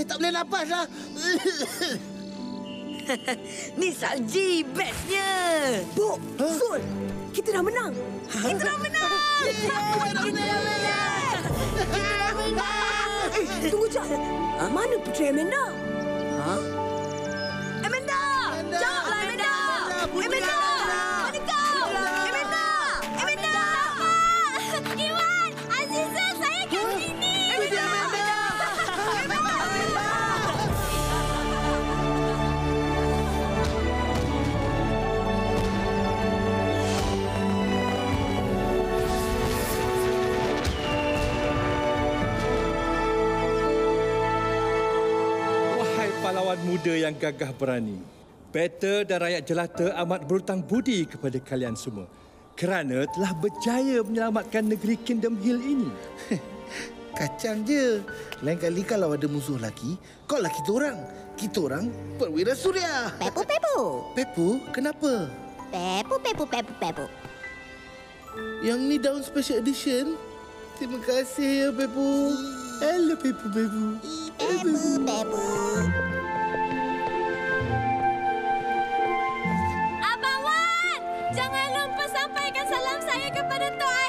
Tak boleh nafas lah. Ni Salji bestnya. Bu, Zul, kita dah menang. Kita dah menang. Tunggu jap. Mana Puteri Amanda? Amanda! Jawablah, Amanda! Amanda! Mana kau? Amanda! Amanda! Iwan, Aziza, saya kat sini. Wahai pahlawan muda yang gagah berani, Peter dan rakyat jelata amat berhutang budi kepada kalian semua kerana telah berjaya menyelamatkan negeri Kingdom Hill ini. Kacang je. Lain kali kalau ada musuh lelaki, kau lah kita orang. Kita orang perwira suria. Pepu. Pepu, kenapa? Pepu. Yang ni daun special edition. Terima kasih ya, Pepu. Hello, Pepu. Pepu. Abang Wan, jangan lupa sampaikan salam saya kepada Tok